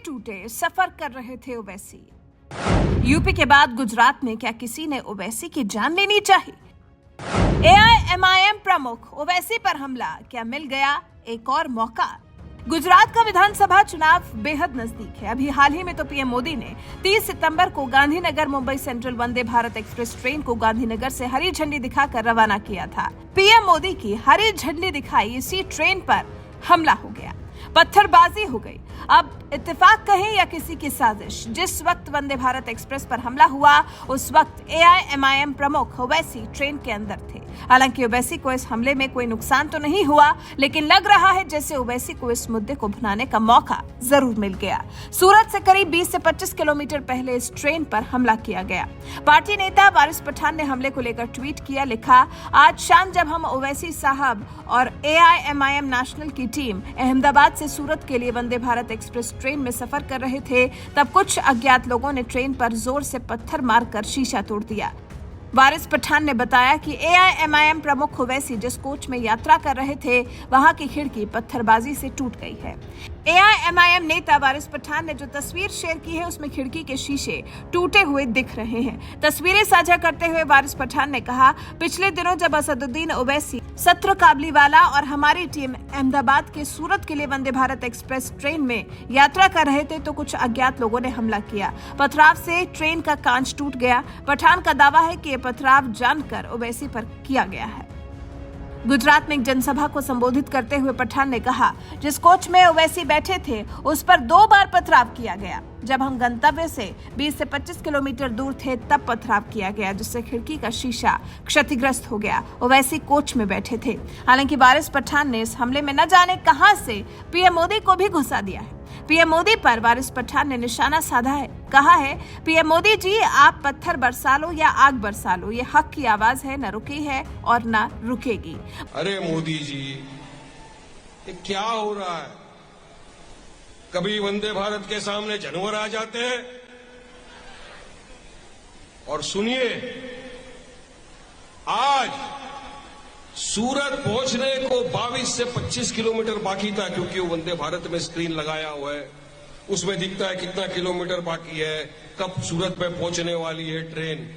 टूटे सफर कर रहे थे ओवैसी। यूपी के बाद गुजरात में क्या किसी ने ओवैसी की जान लेनी चाहिए? एआईएमआईएम प्रमुख ओवैसी पर हमला, क्या मिल गया एक और मौका? गुजरात का विधानसभा चुनाव बेहद नजदीक है। अभी हाल ही में तो पीएम मोदी ने 30 सितंबर को Gandhinagar Mumbai central Vande Bharat express train को गांधीनगर से हरी झंडी दिखाकर रवाना किया था। पीएम मोदी की हरी झंडी दिखाई इसी ट्रेन पर हमला हो गया, पत्थरबाजी हो गई। अब इत्तेफाक कहें या किसी की साजिश, जिस वक्त वंदे भारत एक्सप्रेस पर हमला हुआ उस वक्त एआईएमआईएम प्रमुख ओवैसी ट्रेन के अंदर थे। हालांकि ओवैसी को इस हमले में कोई नुकसान तो नहीं हुआ, लेकिन लग रहा है जैसे ओवैसी को इस मुद्दे को भुनाने का मौका जरूर मिल गया। सूरत से करीब 20 से 25 किलोमीटर पहले इस ट्रेन पर हमला किया गया। पार्टी नेता वारिस पठान ने हमले को लेकर ट्वीट किया, लिखा, आज शाम जब हम ओवैसी साहब और एआईएमआईएम नेशनल की टीम अहमदाबाद से सूरत के लिए वंदे भारत एक्सप्रेस ट्रेन में सफर कर रहे थे, तब कुछ अज्ञात लोगों ने ट्रेन पर जोर से पत्थर मारकर शीशा तोड़ दिया। वारिस पठान ने बताया कि एआईएमआईएम प्रमुख ओवैसी जिस कोच में यात्रा कर रहे थे, वहां की खिड़की पत्थरबाजी से टूट गई है। एआईएमआईएम नेता वारिस पठान ने जो तस्वीर शेयर की है उसमें खिड़की के शीशे टूटे हुए दिख रहे हैं। तस्वीरें साझा करते हुए वारिस पठान ने कहा, पिछले दिनों जब असदुद्दीन ओवैसी, सत्र काबलीवाला और हमारी टीम अहमदाबाद के सूरत के लिए वंदे भारत एक्सप्रेस ट्रेन में यात्रा कर रहे थे तो कुछ अज्ञात लोगों ने हमला किया। पथराव से ट्रेन का कांच टूट गया। पठान का दावा है कि ये पथराव जानकर ओवैसी पर किया गया है। गुजरात में एक जनसभा को संबोधित करते हुए पठान ने कहा, जिस कोच में ओवैसी बैठे थे उस पर 2 बार पथराव किया गया। जब हम गंतव्य से 20 से 25 किलोमीटर दूर थे तब पथराव किया गया, जिससे खिड़की का शीशा क्षतिग्रस्त हो गया। ओवैसी कोच में बैठे थे। हालांकि वारिस पठान ने इस हमले में न जाने कहां से पीएम मोदी को भी घुसा दिया है। पीएम मोदी पर वारिस पठान ने निशाना साधा है, कहा है, पीएम मोदी जी आप पत्थर बरसा लो या आग बरसा लो, ये हक की आवाज है, न रुकी है और न रुकेगी। अरे मोदी जी, ये क्या हो रहा है? कभी वंदे भारत के सामने जानवर आ जाते हैं। और सुनिए, आज सूरत पहुंचने को 22 से 25 किलोमीटर बाकी था, क्योंकि वो वंदे भारत में स्क्रीन लगाया हुआ है, उसमें दिखता है कितना किलोमीटर बाकी है, कब सूरत में पहुंचने वाली है ट्रेन।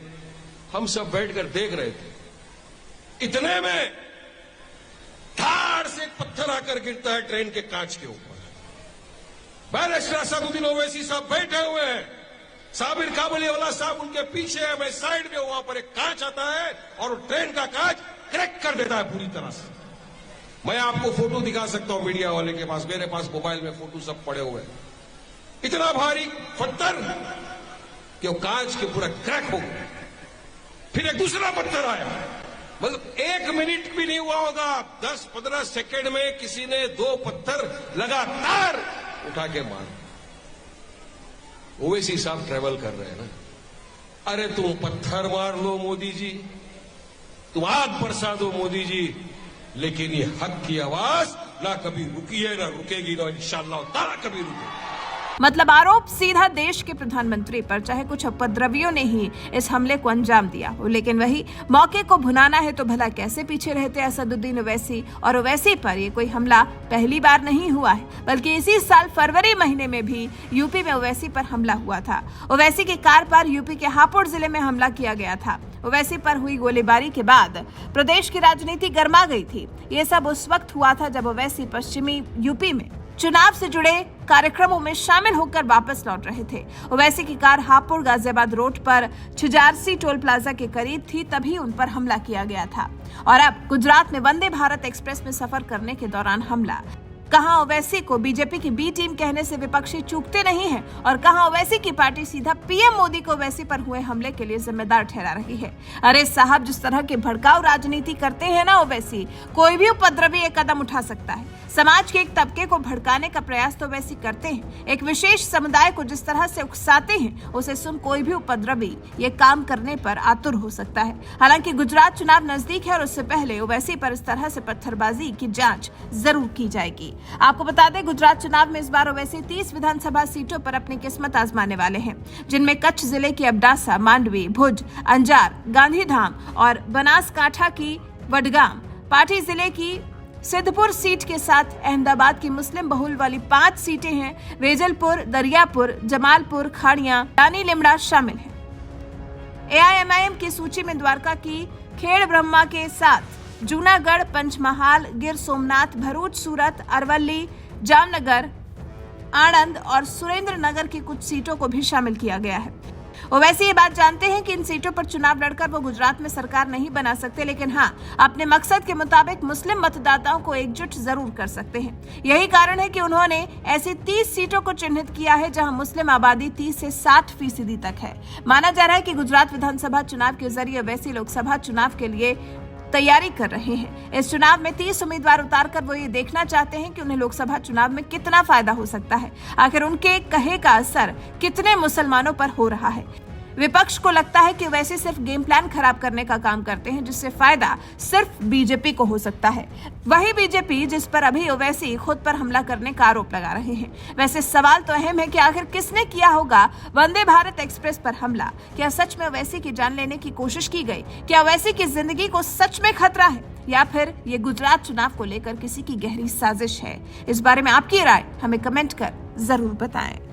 हम सब बैठकर देख रहे थे। इतने में धाड़ से एक पत्थर आकर गिरता है ट्रेन के कांच के ऊपर। बैरिस्टर असदुद्दीन ओवैसी साहब बैठे हुए हैं, साबिर काबलीवाला साहब उनके पीछे है, मैं साइड में, वहां पर एक कांच आता है और ट्रेन का कांच क्रैक कर देता है पूरी तरह से। मैं आपको फोटो दिखा सकता हूं मीडिया वाले के पास, मेरे पास मोबाइल में फोटो सब पड़े हुए हैं। इतना भारी पत्थर कि वो कांच के पूरा क्रैक हो गया। फिर एक दूसरा पत्थर आया, मतलब 1 मिनट भी नहीं हुआ होगा, 10-15 सेकेंड में किसी ने 2 पत्थर लगातार उठा के मार। ओवैसी साहब ट्रेवल कर रहे हैं ना, अरे तुम पत्थर मार लो मोदी जी, तुम आग बरसा दो मोदी जी, लेकिन ये हक की आवाज ना कभी रुकी है, ना रुकेगी, ना इंशाअल्लाह ताला कभी रुकेगी। मतलब आरोप सीधा देश के प्रधानमंत्री पर, चाहे कुछ उपद्रवियों ने ही इस हमले को अंजाम दिया हो। लेकिन वही मौके को भुनाना है तो भला कैसे पीछे रहते असदुद्दीन ओवैसी। और ओवैसी पर ये कोई हमला पहली बार नहीं हुआ है, बल्कि इसी साल फरवरी महीने में भी यूपी में ओवैसी पर हमला हुआ था। ओवैसी की कार पर यूपी के हापुड़ जिले में हमला किया गया था। ओवैसी पर हुई गोलीबारी के बाद प्रदेश की राजनीति गर्मा गई थी। ये सब उस वक्त हुआ था जब ओवैसी पश्चिमी यूपी में चुनाव से जुड़े कार्यक्रमों में शामिल होकर वापस लौट रहे थे। ओवैसी की कार हापुड़ गाजियाबाद रोड पर छिजारसी टोल प्लाजा के करीब थी, तभी उन पर हमला किया गया था। और अब गुजरात में वंदे भारत एक्सप्रेस में सफर करने के दौरान हमला। कहां ओवैसी को बीजेपी की बी टीम कहने से विपक्षी चूकते नहीं हैं, और कहां ओवैसी की पार्टी सीधा पीएम मोदी को ओवैसी पर हुए हमले के लिए जिम्मेदार ठहरा रही है। अरे साहब, जिस तरह की भड़काऊ राजनीति करते हैं ना ओवैसी, कोई भी उपद्रवी एक कदम उठा सकता है। समाज के एक तबके को भड़काने का प्रयास तो ओवैसी करते हैं। एक विशेष समुदाय को जिस तरह से उकसाते हैं, उसे सुन कोई भी उपद्रवी ये काम करने पर आतुर हो सकता है। हालांकि गुजरात चुनाव नजदीक है और उससे पहले ओवैसी पर इस तरह से पत्थरबाजी की जांच जरूर की जाएगी। आपको बता दें, गुजरात चुनाव में इस बार ओवैसी 30 विधानसभा सीटों पर अपनी किस्मत आजमाने वाले हैं, जिनमें कच्छ जिले की अबडासा, मांडवी, भुज, अंजार, गांधीधाम और बनासकांठा की वडगाम, पार्टी जिले की सिद्धपुर सीट के साथ अहमदाबाद की मुस्लिम बहुल वाली 5 सीटें हैं। वेजलपुर, दरियापुर, जमालपुर, खाड़िया, रानी लिमड़ा शामिल हैं। एआईएमआईएम की सूची में द्वारका की खेड़ ब्रह्मा के साथ जूनागढ़, पंचमहाल, गिर सोमनाथ, भरूच, सूरत, अरवली, जामनगर, आणंद और सुरेंद्र नगर की कुछ सीटों को भी शामिल किया गया है। वैसे ये बात जानते हैं कि इन सीटों पर चुनाव लड़कर वो गुजरात में सरकार नहीं बना सकते, लेकिन हाँ, अपने मकसद के मुताबिक मुस्लिम मतदाताओं को एकजुट जरूर कर सकते हैं। यही कारण है कि उन्होंने ऐसी 30 सीटों को चिन्हित किया है जहां मुस्लिम आबादी 30 से 60% तक है। माना जा रहा है कि गुजरात विधानसभा चुनाव के जरिए वैसी लोकसभा चुनाव के लिए तैयारी कर रहे हैं। इस चुनाव में 30 उम्मीदवार उतारकर वो ये देखना चाहते हैं कि उन्हें लोकसभा चुनाव में कितना फायदा हो सकता है। आखिर उनके कहे का असर कितने मुसलमानों पर हो रहा है। विपक्ष को लगता है कि वैसे सिर्फ गेम प्लान खराब करने का काम करते हैं, जिससे फायदा सिर्फ बीजेपी को हो सकता है। वही बीजेपी जिस पर अभी ओवैसी खुद पर हमला करने का आरोप लगा रहे हैं। वैसे सवाल तो अहम है कि आखिर किसने किया होगा वंदे भारत एक्सप्रेस पर हमला? क्या सच में ओवैसी की जान लेने की कोशिश की गई? क्या ओवैसी की जिंदगी को सच में खतरा है, या फिर ये गुजरात चुनाव को लेकर किसी की गहरी साजिश है? इस बारे में आपकी राय हमें कमेंट कर जरूर बताएं।